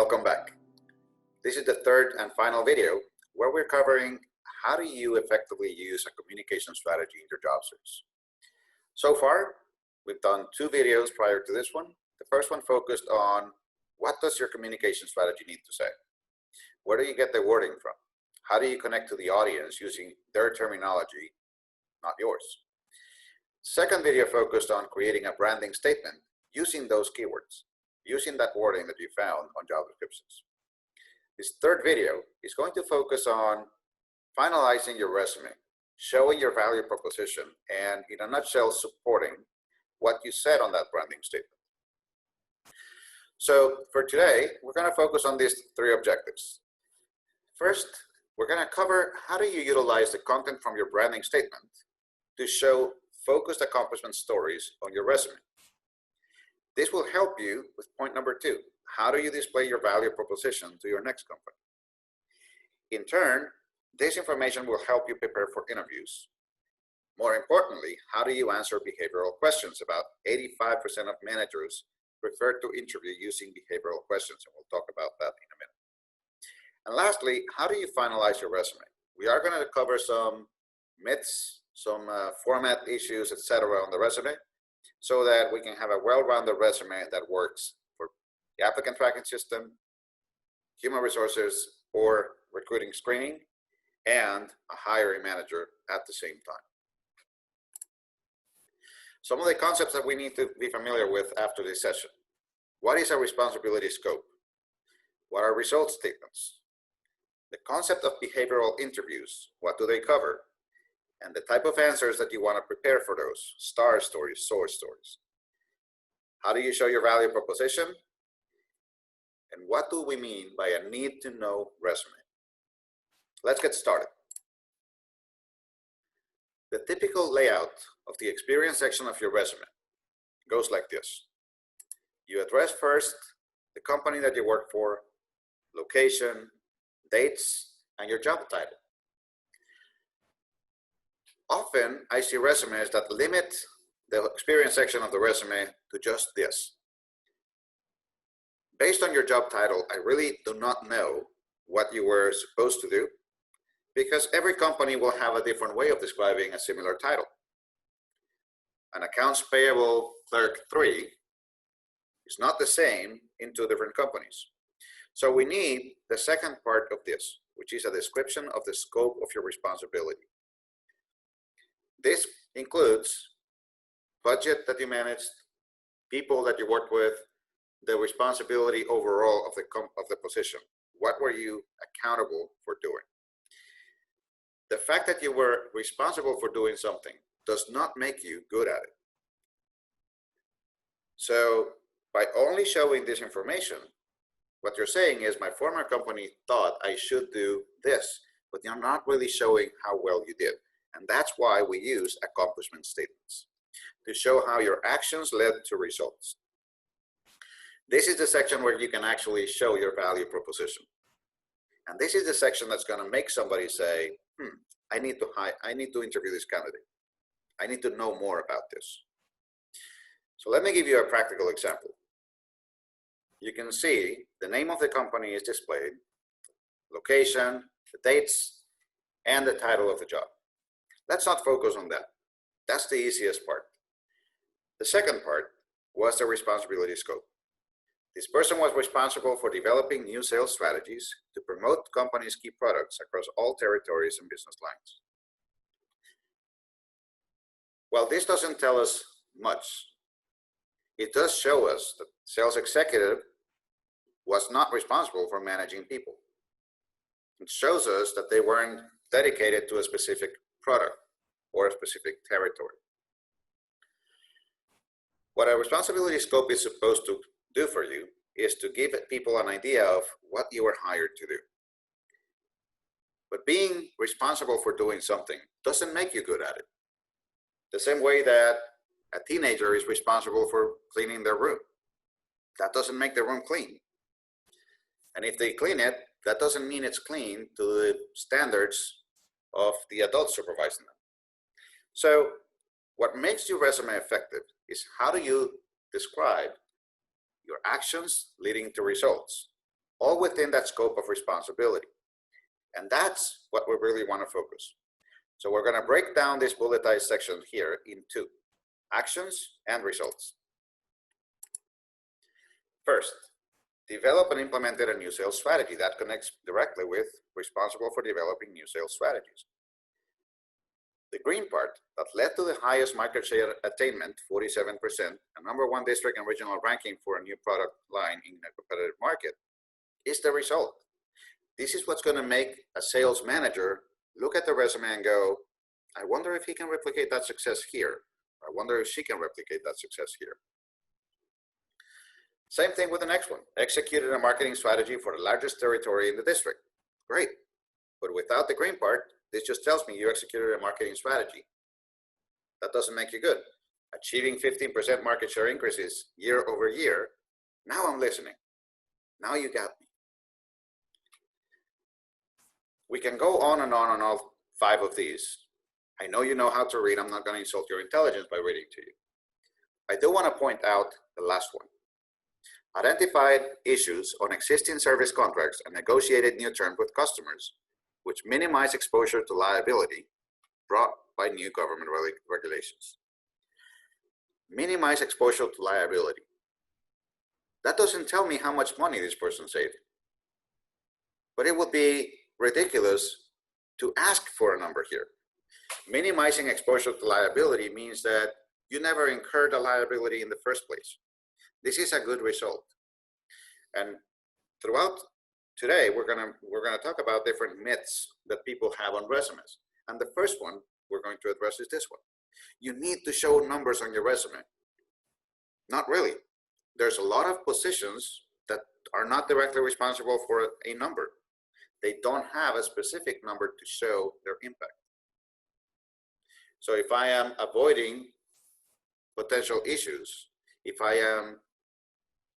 Welcome back. This is the third and final video where we're covering how do you effectively use a communication strategy in your job search. So far, we've done two videos prior to this one. The first one focused on what does your communication strategy need to say? Where do you get the wording from? How do you connect to the audience using their terminology, not yours? Second video focused on creating a branding statement using those keywords, using that wording that you found on job descriptions. This third video is going to focus on finalizing your resume, showing your value proposition, and in a nutshell, supporting what you said on that branding statement. So for today, we're going to focus on these three objectives. First, we're going to cover how do you utilize the content from your branding statement to show focused accomplishment stories on your resume. This will help you with point number two. How do you display your value proposition to your next company? In turn, this information will help you prepare for interviews. More importantly, how do you answer behavioral questions? About 85% of managers prefer to interview using behavioral questions, and we'll talk about that in a minute. And lastly, how do you finalize your resume? We are going to cover some myths, some format issues, etc. on the resume, so that we can have a well-rounded resume that works for the applicant tracking system, human resources, or recruiting screening, and a hiring manager at the same time. Some of the concepts that we need to be familiar with after this session. What is a responsibility scope? What are result statements? The concept of behavioral interviews, what do they cover? And the type of answers that you want to prepare for those, STAR stories, SOAR stories. How do you show your value proposition? And what do we mean by a need-to-know resume? Let's get started. The typical layout of the experience section of your resume goes like this. You address first the company that you work for, location, dates, and your job title. Often, I see resumes that limit the experience section of the resume to just this. Based on your job title, I really do not know what you were supposed to do, because every company will have a different way of describing a similar title. An accounts payable clerk 3 is not the same in two different companies. So we need the second part of this, which is a description of the scope of your responsibility. This includes budget that you managed, people that you worked with, the responsibility overall of the position. What were you accountable for doing? The fact that you were responsible for doing something does not make you good at it. So by only showing this information, what you're saying is my former company thought I should do this, but you're not really showing how well you did. And that's why we use accomplishment statements, to show how your actions led to results. This is the section where you can actually show your value proposition. And this is the section that's going to make somebody say, I need to interview this candidate. I need to know more about this. So let me give you a practical example. You can see the name of the company is displayed, location, the dates, and the title of the job. Let's not focus on that. That's the easiest part. The second part was the responsibility scope. This person was responsible for developing new sales strategies to promote company's key products across all territories and business lines. While this doesn't tell us much, it does show us that the sales executive was not responsible for managing people. It shows us that they weren't dedicated to a specific product or a specific territory. What a responsibility scope is supposed to do for you is to give people an idea of what you were hired to do. But being responsible for doing something doesn't make you good at it. The same way that a teenager is responsible for cleaning their room. That doesn't make the room clean. And if they clean it, that doesn't mean it's clean to the standards of the adults supervising them. So what makes your resume effective is how do you describe your actions leading to results. all within that scope of responsibility. And that's what we really want to focus. So we're going to break down this bulletized section here in two: actions and results. First, develop and implemented a new sales strategy that connects directly with responsible for developing new sales strategies. The green part that led to the highest market share attainment, 47%, and #1 district and regional ranking for a new product line in a competitive market, is the result. This is what's going to make a sales manager look at the resume and go, I wonder if he can replicate that success here. I wonder if she can replicate that success here. Same thing with the next one. Executed a marketing strategy for the largest territory in the district. Great. But without the green part, this just tells me you executed a marketing strategy. That doesn't make you good. Achieving 15% market share increases year over year. Now I'm listening. Now you got me. We can go on and on all 5 of these. I know you know how to read. I'm not going to insult your intelligence by reading to you. I do want to point out the last one. Identified issues on existing service contracts and negotiated new terms with customers, which minimize exposure to liability brought by new government regulations. Minimize exposure to liability. That doesn't tell me how much money this person saved. But it would be ridiculous to ask for a number here. Minimizing exposure to liability means that you never incurred a liability in the first place. This is a good result. And throughout today, we're gonna talk about different myths that people have on resumes. And the first one we're going to address is this one. You need to show numbers on your resume. Not really. There's a lot of positions that are not directly responsible for a number. They don't have a specific number to show their impact. So if I am avoiding potential issues, if I am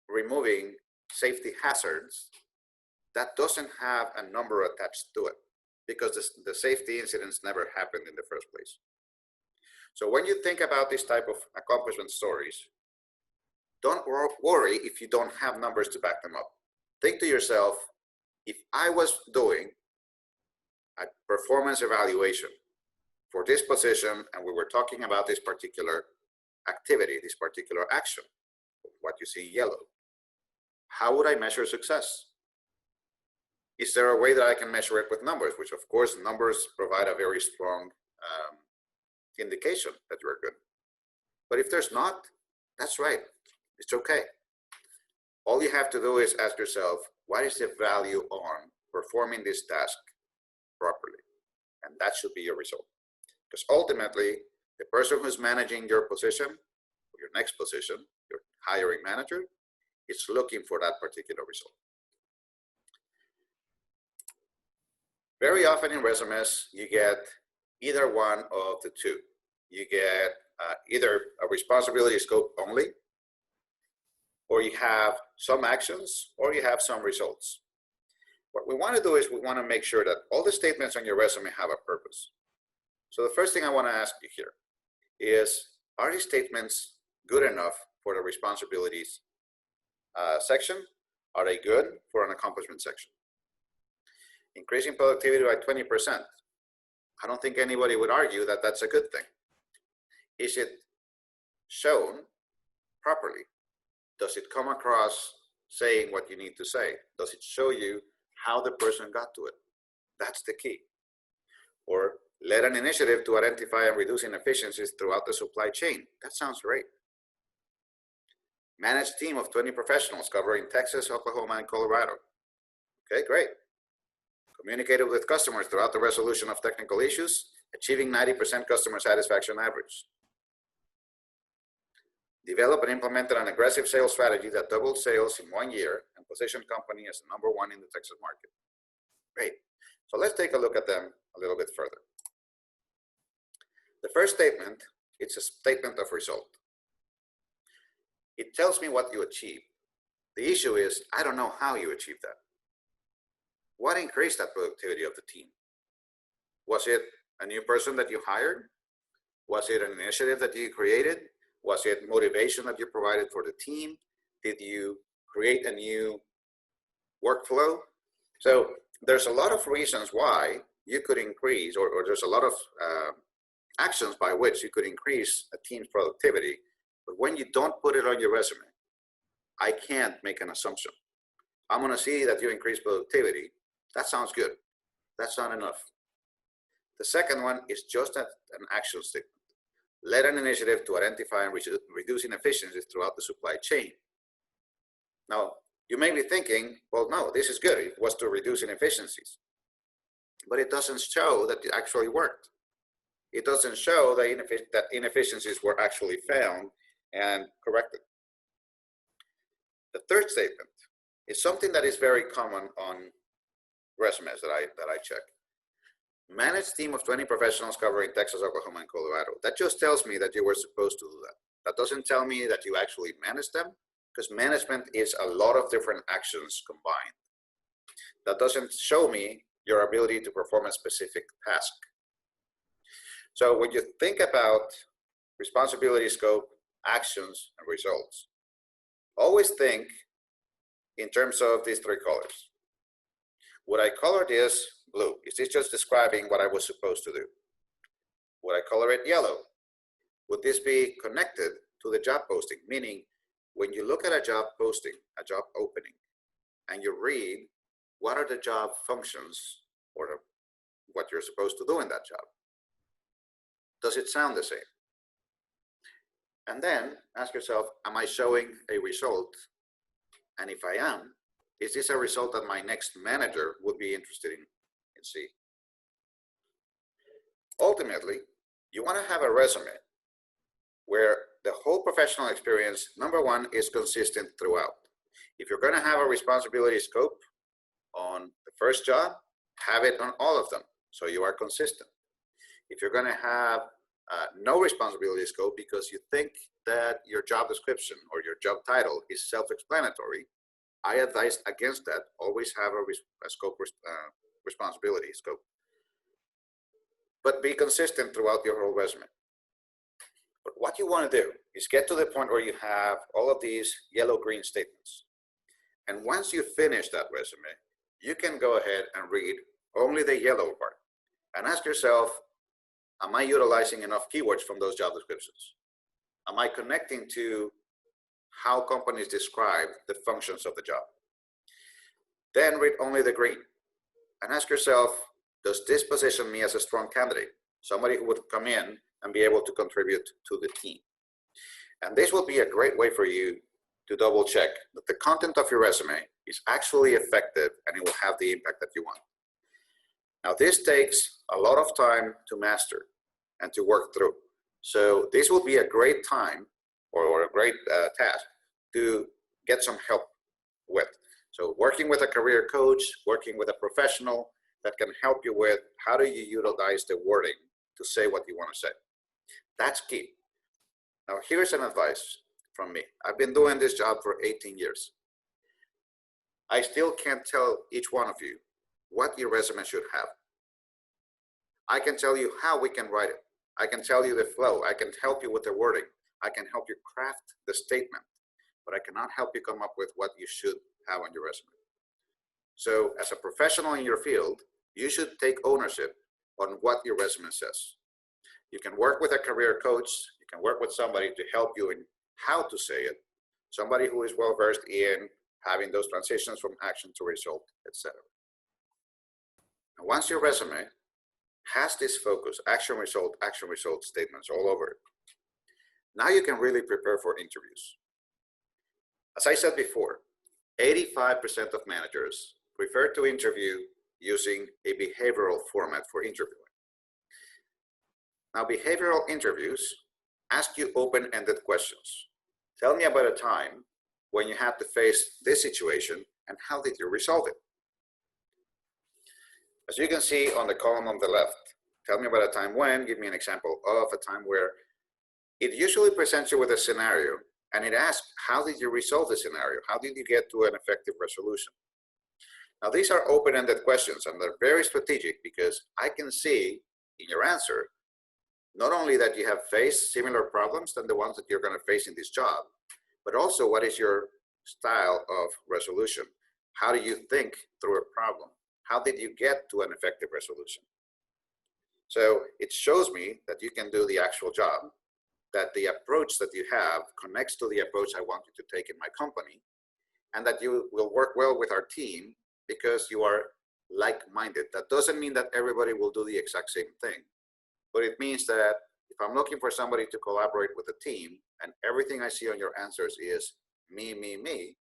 removing safety hazards, that doesn't have a number attached to it because the safety incidents never happened in the first place. So when you think about this type of accomplishment stories, don't worry if you don't have numbers to back them up. Think to yourself, if I was doing a performance evaluation for this position and we were talking about this particular activity, this particular action, what you see in yellow, how would I measure success? Is there a way that I can measure it with numbers? Which of course numbers provide a very strong indication that you're good. But if there's not, that's right, it's okay. All you have to do is ask yourself, what is the value on performing this task properly? And that should be your result. Because ultimately, the person who's managing your position, or your next position, your hiring manager, is looking for that particular result. Very often in resumes, you get either one of the two. You get either a responsibility scope only, or you have some actions, or you have some results. What we want to do is we want to make sure that all the statements on your resume have a purpose. So the first thing I want to ask you here is, are these statements good enough for the responsibilities section? Are they good for an accomplishment section? Increasing productivity by 20%. I don't think anybody would argue that that's a good thing. Is it shown properly? Does it come across saying what you need to say? Does it show you how the person got to it? That's the key. Or led an initiative to identify and reduce inefficiencies throughout the supply chain. That sounds great. Managed team of 20 professionals covering Texas, Oklahoma, and Colorado. Okay, great. Communicated with customers throughout the resolution of technical issues, achieving 90% customer satisfaction average. Developed and implemented an aggressive sales strategy that doubled sales in 1 year and positioned company as #1 in the Texas market. Great. So let's take a look at them a little bit further. The first statement, it's a statement of result. It tells me what you achieved. The issue is, I don't know how you achieved that. What increased that productivity of the team? Was it a new person that you hired? Was it an initiative that you created? Was it motivation that you provided for the team? Did you create a new workflow. So there's a lot of reasons why you could increase, or there's a lot of actions by which you could increase a team's productivity. But when you don't put it on your resume, I can't make an assumption. I'm going to see that you increase productivity. That sounds good. That's not enough. The second one is just an action statement. Led an initiative to identify and reduce inefficiencies throughout the supply chain. Now, you may be thinking, well, no, this is good. It was to reduce inefficiencies. But it doesn't show that it actually worked. It doesn't show that inefficiencies were actually found and corrected. The third statement is something that is very common on resumes that I check. Managed team of 20 professionals covering Texas, Oklahoma, and Colorado. That just tells me that you were supposed to do that. That doesn't tell me that you actually managed them, because management is a lot of different actions combined. That doesn't show me your ability to perform a specific task. So when you think about responsibility, scope, actions, and results, always think in terms of these three colors. Would I color this blue? Is this just describing what I was supposed to do? Would I color it yellow? Would this be connected to the job posting? Meaning, when you look at a job posting, a job opening, and you read what are the job functions or what you're supposed to do in that job, does it sound the same? And then ask yourself, am I showing a result? And if I am, is this a result that my next manager would be interested in seeing? Ultimately, you want to have a resume where the whole professional experience, number one, is consistent throughout. If you're going to have a responsibility scope on the first job, have it on all of them so you are consistent. If you're going to have no responsibility scope because you think that your job description or your job title is self-explanatory, I advise against that. Always have a scope responsibility scope. But be consistent throughout your whole resume. But what you want to do is get to the point where you have all of these yellow-green statements. And once you finish that resume, you can go ahead and read only the yellow part and ask yourself, am I utilizing enough keywords from those job descriptions? Am I connecting to how companies describe the functions of the job? Then read only the green and ask yourself, does this position me as a strong candidate? Somebody who would come in and be able to contribute to the team. And this will be a great way for you to double check that the content of your resume is actually effective and it will have the impact that you want. Now, this takes a lot of time to master and to work through. So this will be a great time or a great task to get some help with. So working with a career coach, working with a professional that can help you with how do you utilize the wording to say what you want to say. That's key. Now, here's an advice from me. I've been doing this job for 18 years. I still can't tell each one of you what your resume should have. I can tell you how we can write it. I can tell you the flow. I can help you with the wording. I can help you craft the statement, but I cannot help you come up with what you should have on your resume. So as a professional in your field, you should take ownership on what your resume says. You can work with a career coach. You can work with somebody to help you in how to say it. Somebody who is well-versed in having those transitions from action to result, etc. And once your resume has this focus, action, result statements all over it, now you can really prepare for interviews. As I said before, 85% of managers prefer to interview using a behavioral format for interviewing. Now, behavioral interviews ask you open-ended questions. Tell me about a time when you had to face this situation and how did you resolve it? As you can see on the column on the left, tell me about a time when, give me an example of a time where it usually presents you with a scenario and it asks, how did you resolve the scenario? How did you get to an effective resolution? Now, these are open-ended questions and they're very strategic because I can see in your answer, not only that you have faced similar problems than the ones that you're going to face in this job, but also what is your style of resolution? How do you think through a problem? How did you get to an effective resolution? So it shows me that you can do the actual job, that the approach that you have connects to the approach I want you to take in my company, and that you will work well with our team because you are like-minded. That doesn't mean that everybody will do the exact same thing, but it means that if I'm looking for somebody to collaborate with a team and everything I see on your answers is me, me, me,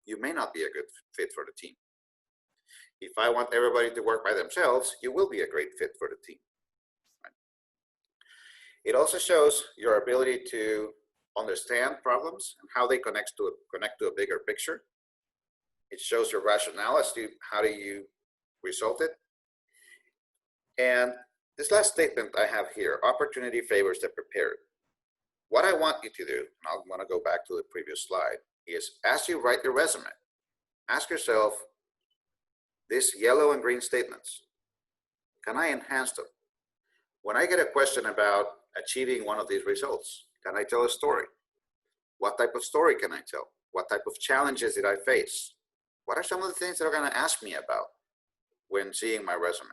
you may not be a good fit for the team. If I want everybody to work by themselves, you will be a great fit for the team. Right? It also shows your ability to understand problems and how they connect to a bigger picture. It shows your rationale as to how do you resolve it. And this last statement I have here, opportunity favors the prepared. What I want you to do, and I want to go back to the previous slide, is as you write your resume, ask yourself these yellow and green statements. Can I enhance them? When I get a question about achieving one of these results, can I tell a story? What type of story can I tell? What type of challenges did I face? What are some of the things that are going to ask me about when seeing my resume?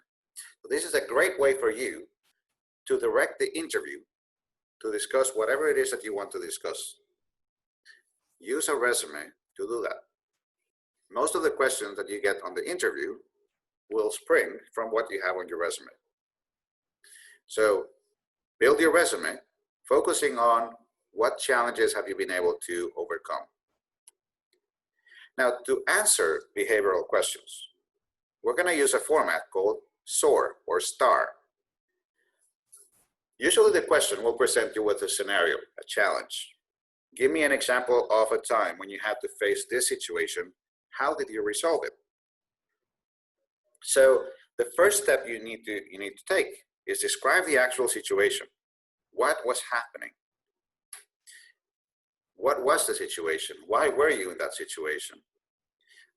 So this is a great way for you to direct the interview to discuss whatever it is that you want to discuss. Use a resume to do that. Most of the questions that you get on the interview will spring from what you have on your resume. So build your resume, focusing on what challenges have you been able to overcome. Now, to answer behavioral questions, we're going to use a format called SOAR or STAR. Usually the question will present you with a scenario, a challenge. Give me an example of a time when you had to face this situation. How did you resolve it? So the first step you need to take is describe the actual situation. What was happening? What was the situation? Why were you in that situation?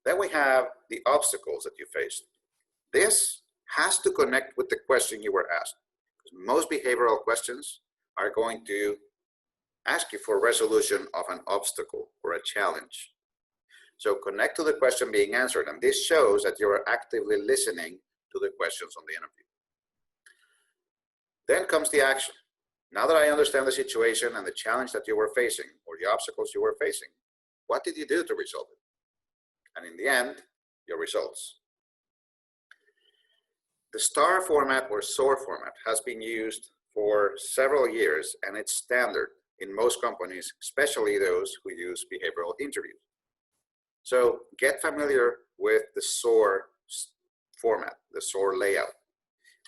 Then we have the obstacles that you faced. This has to connect with the question you were asked. Because most behavioral questions are going to ask you for resolution of an obstacle or a challenge. So connect to the question being answered, and this shows that you are actively listening to the questions on the interview. Then comes the action. Now that I understand the situation and the challenge that you were facing or the obstacles you were facing, what did you do to resolve it? And in the end, your results. The STAR format or SOAR format has been used for several years, and it's standard in most companies, especially those who use behavioral interviews. So get familiar with the SOAR format, the SOAR layout.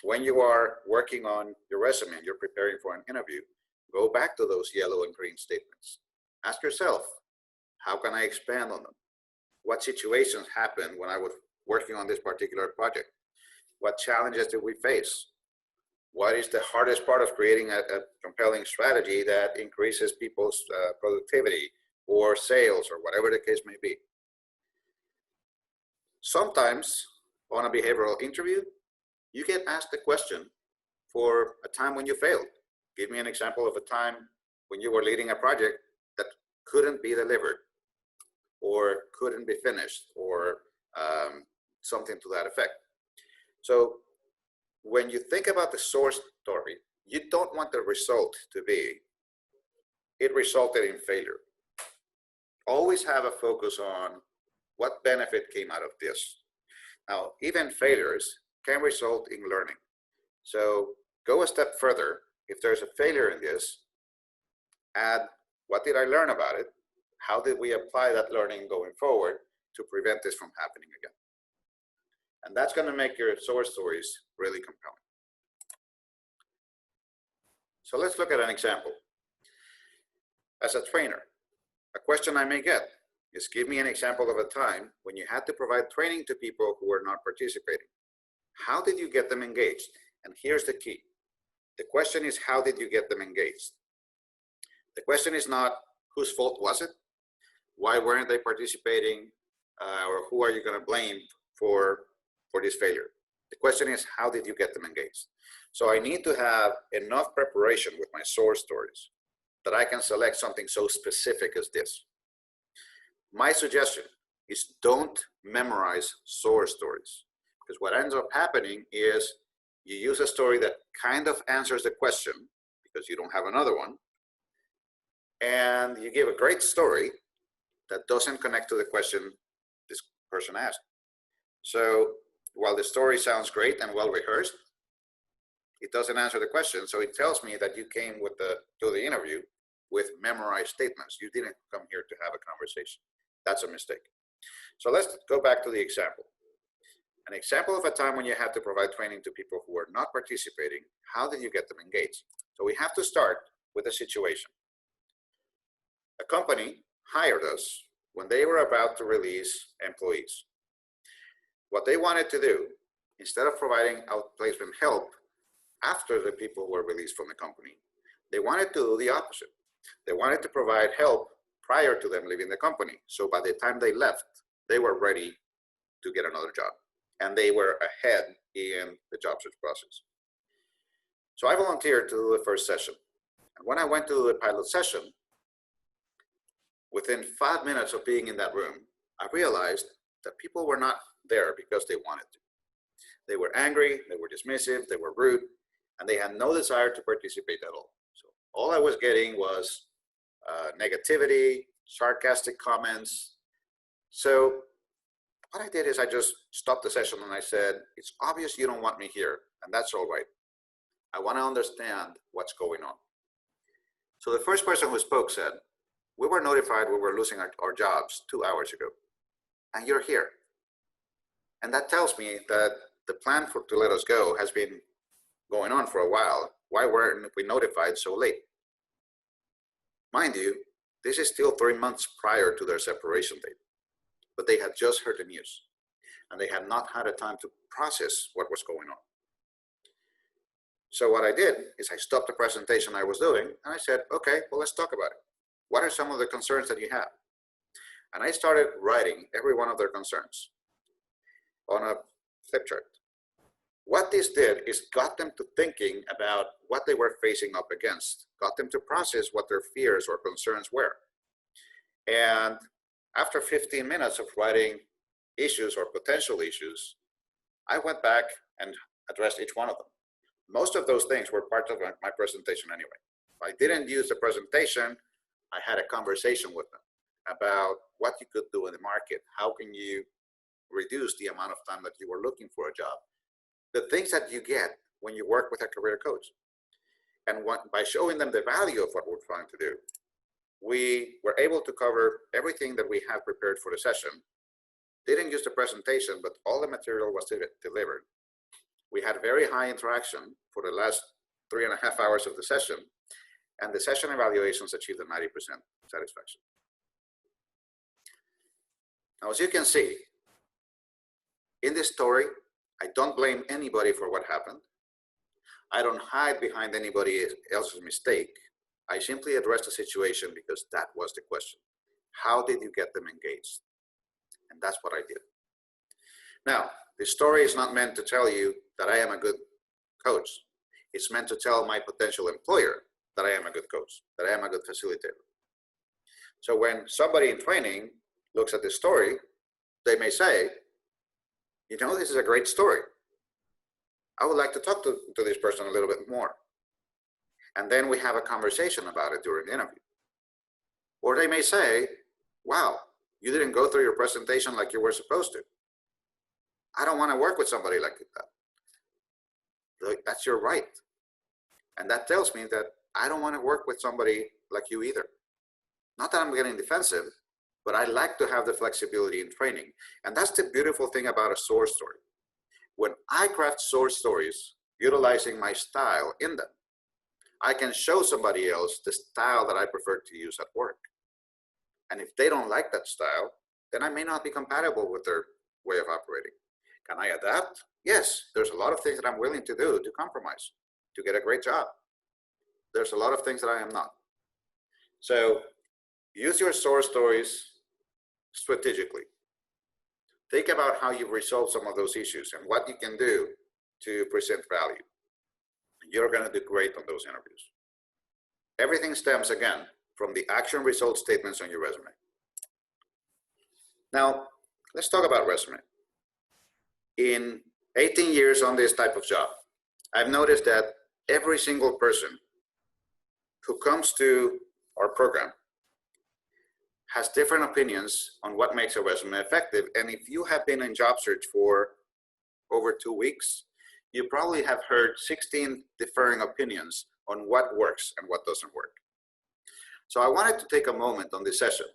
When you are working on your resume and you're preparing for an interview, go back to those yellow and green statements. Ask yourself, how can I expand on them? What situations happened when I was working on this particular project? What challenges did we face? What is the hardest part of creating a compelling strategy that increases people's productivity or sales or whatever the case may be? Sometimes on a behavioral interview, you get asked a question for a time when you failed. Give me an example of a time when you were leading a project that couldn't be delivered or couldn't be finished or something to that effect. So when you think about the source story, you don't want the result to be, it resulted in failure. Always have a focus on what benefit came out of this. Now, even failures can result in learning. So go a step further. If there's a failure in this, add, what did I learn about it? How did we apply that learning going forward to prevent this from happening again? And that's going to make your SOAR stories really compelling. So let's look at an example. As a trainer, a question I may get is, give me an example of a time when you had to provide training to people who were not participating. How did you get them engaged? And here's the key. The question is, how did you get them engaged? The question is not, whose fault was it? Why weren't they participating? Or who are you going to blame for this failure? The question is, how did you get them engaged? So I need to have enough preparation with my SOAR stories that I can select something so specific as this. My suggestion, is don't memorize SOAR stories. Because what ends up happening is you use a story that kind of answers the question because you don't have another one, and you give a great story that doesn't connect to the question this person asked. So while the story sounds great and well rehearsed, it doesn't answer the question. So it tells me that you came to the interview with memorized statements. You didn't come here to have a conversation. That's a mistake. So let's go back to the example. An example of a time when you had to provide training to people who were not participating. How did you get them engaged? So we have to start with a situation. A company hired us when they were about to release employees. What they wanted to do, instead of providing outplacement help after the people were released from the company, they wanted to do the opposite. They wanted to provide help prior to them leaving the company. So by the time they left, they were ready to get another job. And they were ahead in the job search process. So I volunteered to do the first session. And when I went to the pilot session, within 5 minutes of being in that room, I realized that people were not there because they wanted to. They were angry, they were dismissive, they were rude, and they had no desire to participate at all. So all I was getting was negativity, sarcastic comments. So what I did is I just stopped the session and I said, it's obvious you don't want me here, and that's all right. I want to understand what's going on. So the first person who spoke said, we were notified we were losing our jobs 2 hours ago, and you're here. And that tells me that the plan to let us go has been going on for a while. Why weren't we notified so late? Mind you, this is still 3 months prior to their separation date, but they had just heard the news, and they had not had a time to process what was going on. So what I did is I stopped the presentation I was doing, and I said, okay, well, let's talk about it. What are some of the concerns that you have? And I started writing every one of their concerns on a flip chart. What this did is got them to thinking about what they were facing up against, got them to process what their fears or concerns were. And after 15 minutes of writing issues or potential issues, I went back and addressed each one of them. Most of those things were part of my presentation anyway. If I didn't use the presentation, I had a conversation with them about what you could do in the market. How can you reduce the amount of time that you were looking for a job? The things that you get when you work with a career coach. And by showing them the value of what we're trying to do, we were able to cover everything that we had prepared for the session. Didn't use the presentation, but all the material was delivered. We had very high interaction for the last 3.5 hours of the session, and the session evaluations achieved a 90% satisfaction. Now, as you can see, in this story, I don't blame anybody for what happened. I don't hide behind anybody else's mistake. I simply address the situation because that was the question. How did you get them engaged? And that's what I did. Now, this story is not meant to tell you that I am a good coach. It's meant to tell my potential employer that I am a good coach, that I am a good facilitator. So when somebody in training looks at this story, they may say, you know, this is a great story. I would like to talk to this person a little bit more. And then we have a conversation about it during the interview. Or they may say, wow, you didn't go through your presentation like you were supposed to. I don't want to work with somebody like that. That's your right. And that tells me that I don't want to work with somebody like you either. Not that I'm getting defensive, but I like to have the flexibility in training. And that's the beautiful thing about a SOAR story. When I craft SOAR stories, utilizing my style in them, I can show somebody else the style that I prefer to use at work. And if they don't like that style, then I may not be compatible with their way of operating. Can I adapt? Yes, there's a lot of things that I'm willing to do to compromise, to get a great job. There's a lot of things that I am not. So use your SOAR stories strategically. Think about how you've resolved some of those issues and what you can do to present value. You're going to do great on those interviews. Everything stems, again, from the action result statements on your resume. Now, Let's talk about resume. In 18 years on this type of job, I've noticed that every single person who comes to our program has different opinions on what makes a resume effective. And if you have been in job search for over 2 weeks, you probably have heard 16 differing opinions on what works and what doesn't work. So I wanted to take a moment on this session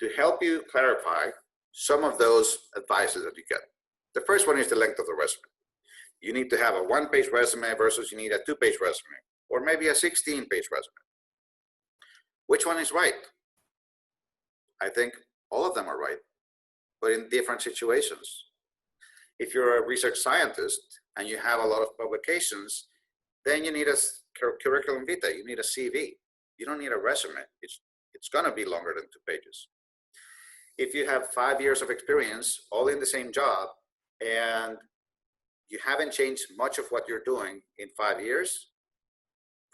to help you clarify some of those advices that you get. The first one is the length of the resume. You need to have a 1-page resume versus you need a 2-page resume, or maybe a 16-page resume. Which one is right? I think all of them are right, but in different situations. If you're a research scientist and you have a lot of publications, then you need a curriculum vitae, you need a CV. You don't need a resume. It's gonna be longer than 2 pages. If you have 5 years of experience, all in the same job, and you haven't changed much of what you're doing in 5 years,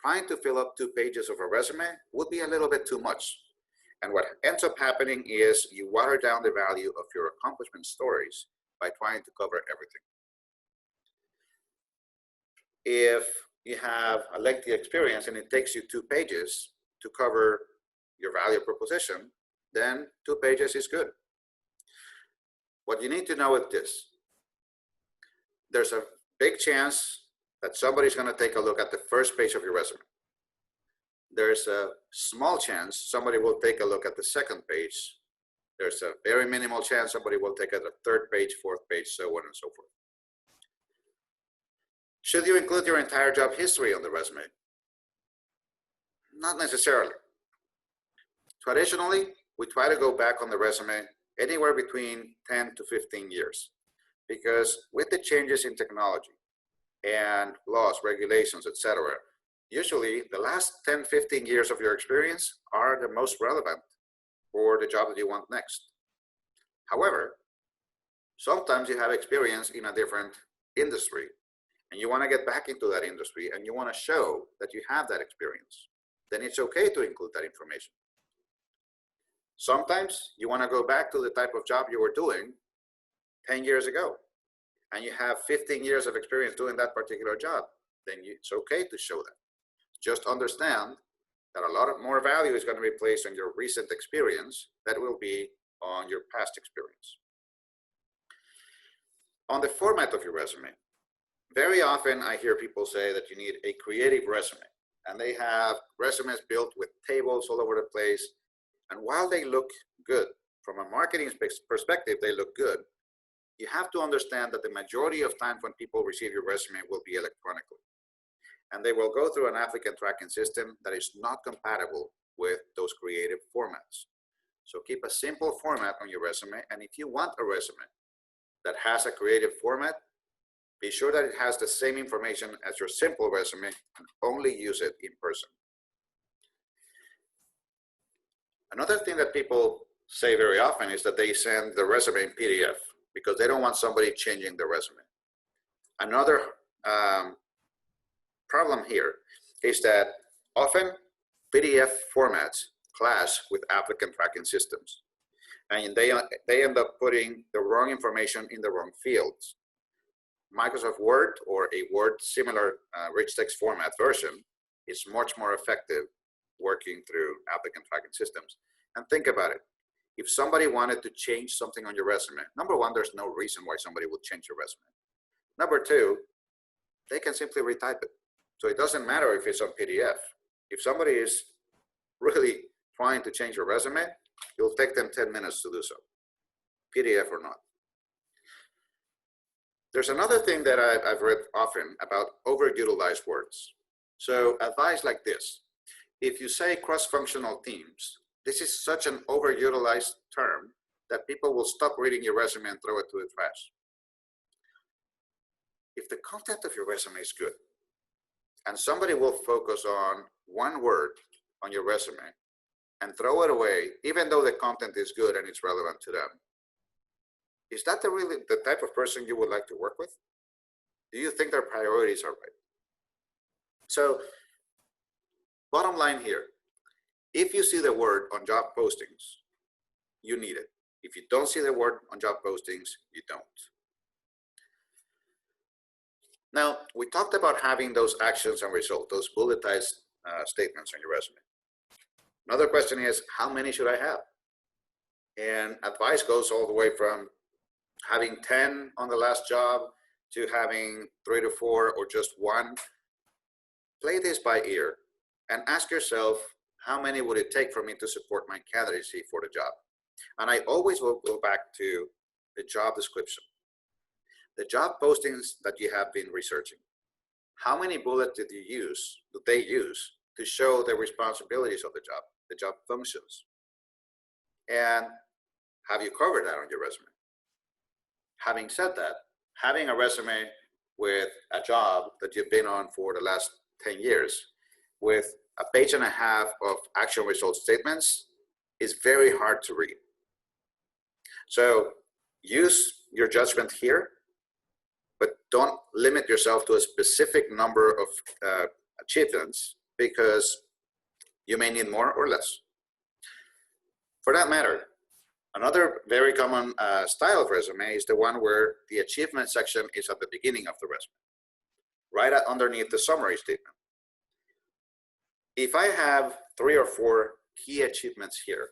trying to fill up 2 pages of a resume would be a little bit too much. And what ends up happening is you water down the value of your accomplishment stories by trying to cover everything. If you have a lengthy experience and it takes you 2 pages to cover your value proposition, then 2 pages is good. What you need to know is this. There's a big chance that somebody's going to take a look at the first page of your resume. There's a small chance somebody will take a look at the second page. There's a very minimal chance somebody will take a 3rd page, 4th page, so on and so forth. Should you include your entire job history on the resume? Not necessarily. Traditionally, we try to go back on the resume anywhere between 10 to 15 years, because with the changes in technology and laws, regulations, etc., usually the last 10, 15 years of your experience are the most relevant for the job that you want next. However, sometimes you have experience in a different industry and you want to get back into that industry and you want to show that you have that experience. Then it's okay to include that information. Sometimes you want to go back to the type of job you were doing 10 years ago and you have 15 years of experience doing that particular job. Then it's okay to show that. Just understand that a lot of more value is going to be placed on your recent experience that will be on your past experience. On the format of your resume, very often I hear people say that you need a creative resume, and they have resumes built with tables all over the place. And while they look good, from a marketing perspective, they look good, you have to understand that the majority of times when people receive your resume will be electronically. And they will go through an applicant tracking system that is not compatible with those creative formats. So keep a simple format on your resume, and if you want a resume that has a creative format, be sure that it has the same information as your simple resume and only use it in person. Another thing that people say very often is that they send the resume in PDF because they don't want somebody changing the resume. Another problem here is that often PDF formats clash with applicant tracking systems, and they end up putting the wrong information in the wrong fields. Microsoft Word or a Word similar rich text format version is much more effective working through applicant tracking systems. And think about it. If somebody wanted to change something on your resume, number one, there's no reason why somebody would change your resume. Number two, they can simply retype it. So it doesn't matter if it's on PDF. If somebody is really trying to change your resume, it'll take them 10 minutes to do so, PDF or not. There's another thing that I've read often about overutilized words. So advice like this: if you say cross-functional teams, this is such an overutilized term that people will stop reading your resume and throw it to the trash. If the content of your resume is good, and somebody will focus on one word on your resume and throw it away, even though the content is good and it's relevant to them, is that really the type of person you would like to work with? Do you think their priorities are right? So, bottom line here, if you see the word on job postings, you need it. If you don't see the word on job postings, you don't. Now, we talked about having those actions and results, those bulletized statements on your resume. Another question is, how many should I have? And advice goes all the way from having 10 on the last job to having 3 to 4 or just 1. Play this by ear and ask yourself, how many would it take for me to support my candidacy for the job? And I always will go back to the job description. The job postings that you have been researching, how many bullets did they use to show the responsibilities of the job functions? And have you covered that on your resume? Having said that, having a resume with a job that you've been on for the last 10 years with a page and a half of action result statements is very hard to read. So use your judgment here, but don't limit yourself to a specific number of achievements because you may need more or less. For that matter, another very common style of resume is the one where the achievement section is at the beginning of the resume, right underneath the summary statement. If I have 3 or 4 key achievements here,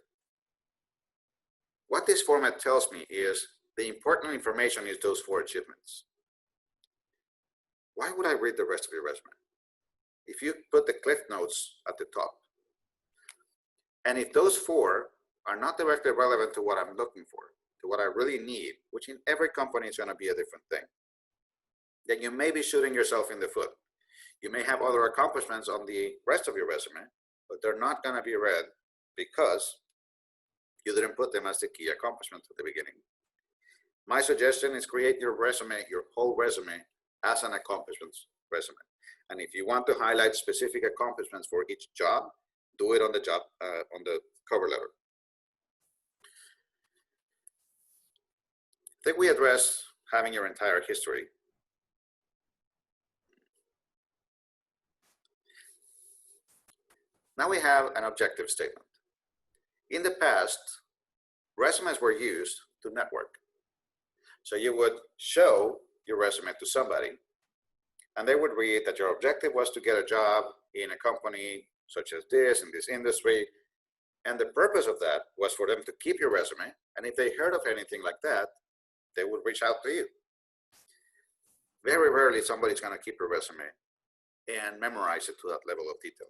what this format tells me is the important information is those 4 achievements. Why would I read the rest of your resume? If you put the cliff notes at the top, and if those 4 are not directly relevant to what I'm looking for, to what I really need, which in every company is going to be a different thing, then you may be shooting yourself in the foot. You may have other accomplishments on the rest of your resume, but they're not going to be read because you didn't put them as the key accomplishments at the beginning. My suggestion is create your resume, your whole resume, as an accomplishments resume. And if you want to highlight specific accomplishments for each job, do it on the job, on the cover letter. I think we addressed having your entire history. Now we have an objective statement. In the past, resumes were used to network. So you would show your resume to somebody, and they would read that your objective was to get a job in a company such as this, in this industry. And the purpose of that was for them to keep your resume. And if they heard of anything like that, they would reach out to you. Very rarely somebody's going to keep your resume and memorize it to that level of detail.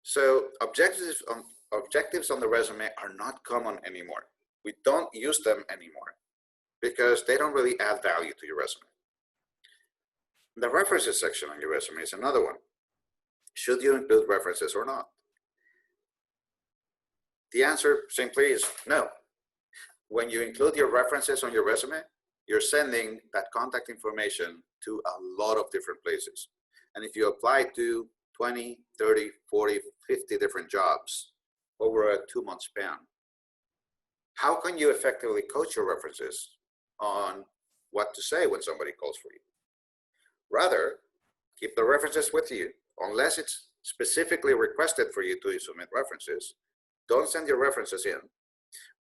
So objectives on the resume are not common anymore. We don't use them anymore because they don't really add value to your resume. The references section on your resume is another one. Should you include references or not? The answer simply is no. When you include your references on your resume, you're sending that contact information to a lot of different places. And if you apply to 20, 30, 40, 50 different jobs over a 2-month span, how can you effectively coach your references on what to say when somebody calls for you? Rather, keep the references with you. Unless it's specifically requested for you to submit references, don't send your references in.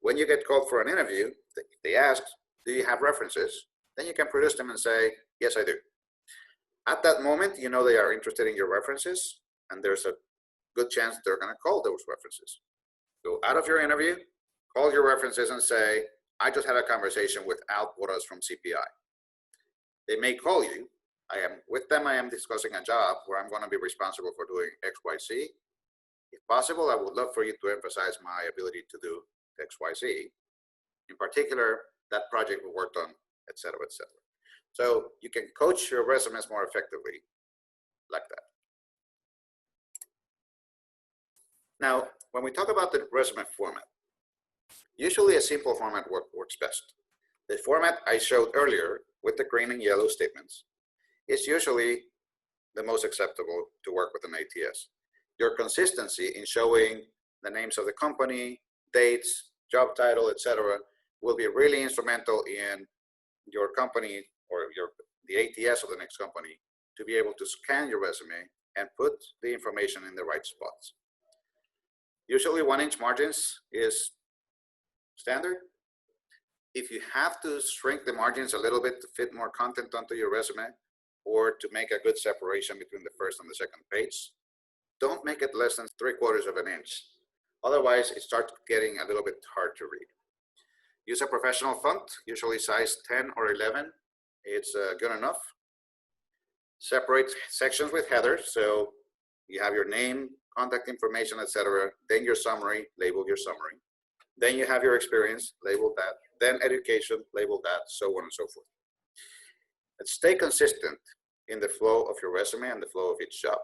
When you get called for an interview, they ask, do you have references? Then you can produce them and say, yes, I do. At that moment, you know they are interested in your references, and there's a good chance they're going to call those references. Go out of your interview, call your references and say, I just had a conversation with Porras from CPI. They may call you. With them, I am discussing a job where I'm going to be responsible for doing X, Y, Z. If possible, I would love for you to emphasize my ability to do X, Y, Z. In particular, that project we worked on, et cetera, et cetera. So you can coach your resumes more effectively like that. Now, when we talk about the resume format, usually a simple format works best. The format I showed earlier with the green and yellow statements is usually the most acceptable to work with an ATS. Your consistency in showing the names of the company, dates, job title, etc., will be really instrumental in your company or the ATS of the next company to be able to scan your resume and put the information in the right spots. Usually 1-inch margins is standard. If you have to shrink the margins a little bit to fit more content onto your resume or to make a good separation between the first and the second page, don't make it less than 3/4 of an inch. Otherwise, it starts getting a little bit hard to read. Use a professional font, usually size 10 or 11. It's good enough. Separate sections with headers, so you have your name, contact information, etc. Then your summary, label your summary. Then you have your experience, label that. Then education, label that, so on and so forth. And stay consistent in the flow of your resume and the flow of each job.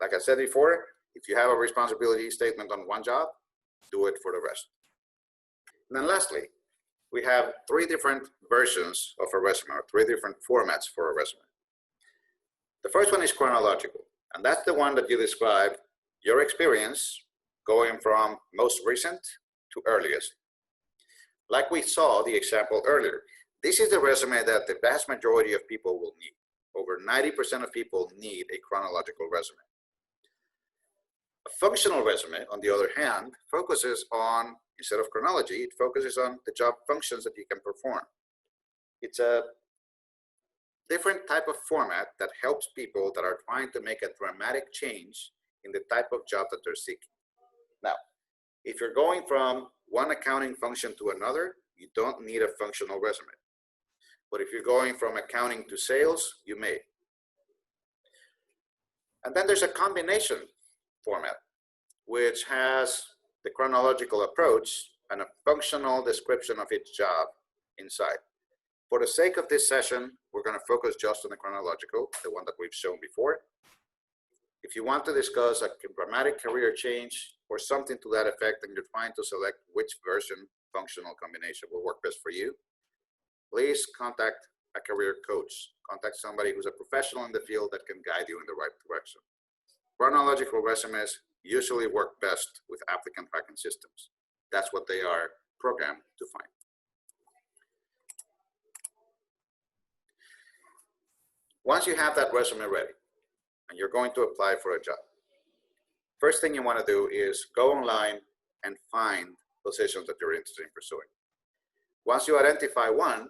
Like I said before, if you have a responsibility statement on one job, do it for the rest. And then lastly, we have 3 different versions of a resume, or 3 different formats for a resume. The first one is chronological, and that's the one that you describe your experience going from most recent to earliest. Like we saw the example earlier, this is the resume that the vast majority of people will need. Over 90% of people need a chronological resume. A functional resume, on the other hand, focuses on, instead of chronology, it focuses on the job functions that you can perform. It's a different type of format that helps people that are trying to make a dramatic change in the type of job that they're seeking. Now, if you're going from one accounting function to another, you don't need a functional resume. But if you're going from accounting to sales, you may. And then there's a combination format, which has the chronological approach and a functional description of each job inside. For the sake of this session, we're going to focus just on the chronological, the one that we've shown before. If you want to discuss a dramatic career change or something to that effect, and you're trying to select which version functional combination will work best for you, please contact a career coach. Contact somebody who's a professional in the field that can guide you in the right direction. Chronological resumes usually work best with applicant tracking systems. That's what they are programmed to find. Once you have that resume ready and you're going to apply for a job, first thing you want to do is go online and find positions that you're interested in pursuing. Once you identify one,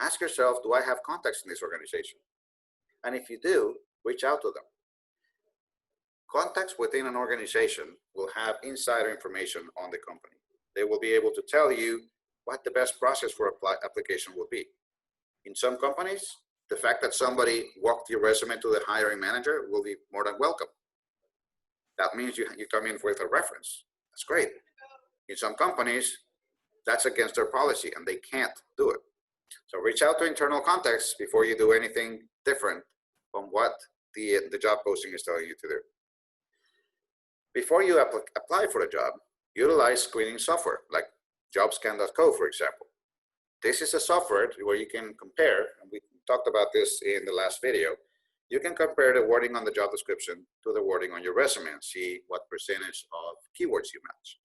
ask yourself, do I have contacts in this organization? And if you do, reach out to them. Contacts within an organization will have insider information on the company. They will be able to tell you what the best process for application will be. In some companies, the fact that somebody walked your resume to the hiring manager will be more than welcome. That means you come in with a reference. That's great. In some companies, that's against their policy and they can't do it. So reach out to internal contacts before you do anything different from what the job posting is telling you to do. Before you apply for a job, utilize screening software like jobscan.co, for example. This is a software where you can compare, and we talked about this in the last video, you can compare the wording on the job description to the wording on your resume and see what percentage of keywords you match.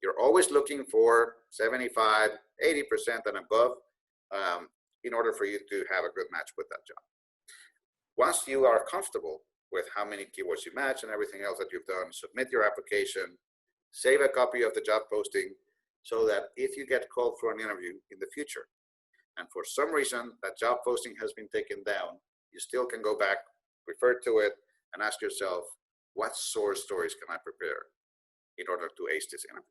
You're always looking for 75, 80% and above in order for you to have a good match with that job. Once you are comfortable with how many keywords you match and everything else that you've done, submit your application, save a copy of the job posting so that if you get called for an interview in the future, and for some reason that job posting has been taken down, you still can go back, refer to it, and ask yourself, what SOAR stories can I prepare in order to ace this interview?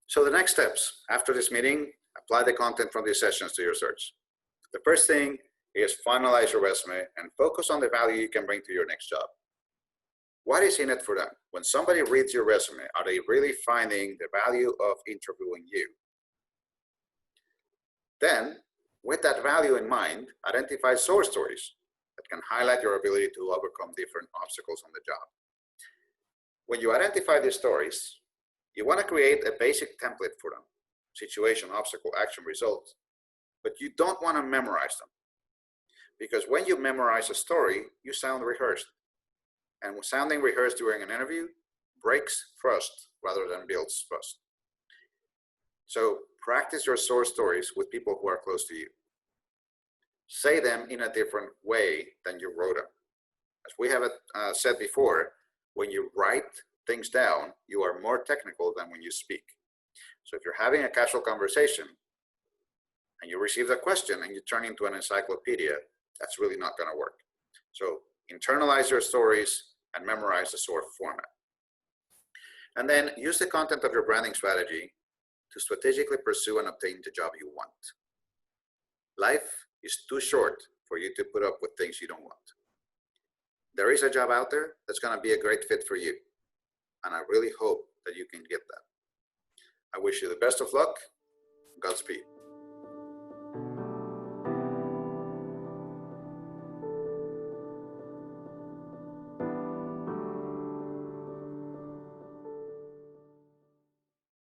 So the next steps after this meeting, apply the content from these sessions to your search. The first thing is finalize your resume and focus on the value you can bring to your next job. What is in it for them? When somebody reads your resume, are they really finding the value of interviewing you? Then, with that value in mind, identify SOAR stories that can highlight your ability to overcome different obstacles on the job. When you identify these stories, you want to create a basic template for them: situation, obstacle, action, results. But you don't want to memorize them, because when you memorize a story, you sound rehearsed. And sounding rehearsed during an interview breaks trust rather than builds trust. So practice your SOAR stories with people who are close to you. Say them in a different way than you wrote them. As we have said before, when you write things down, you are more technical than when you speak. So if you're having a casual conversation and you receive a question and you turn into an encyclopedia, that's really not going to work. So internalize your stories and memorize the SOAR format. And then use the content of your branding strategy to strategically pursue and obtain the job you want. Life is too short for you to put up with things you don't want. There is a job out there that's going to be a great fit for you. And I really hope that you can get that. I wish you the best of luck. Godspeed.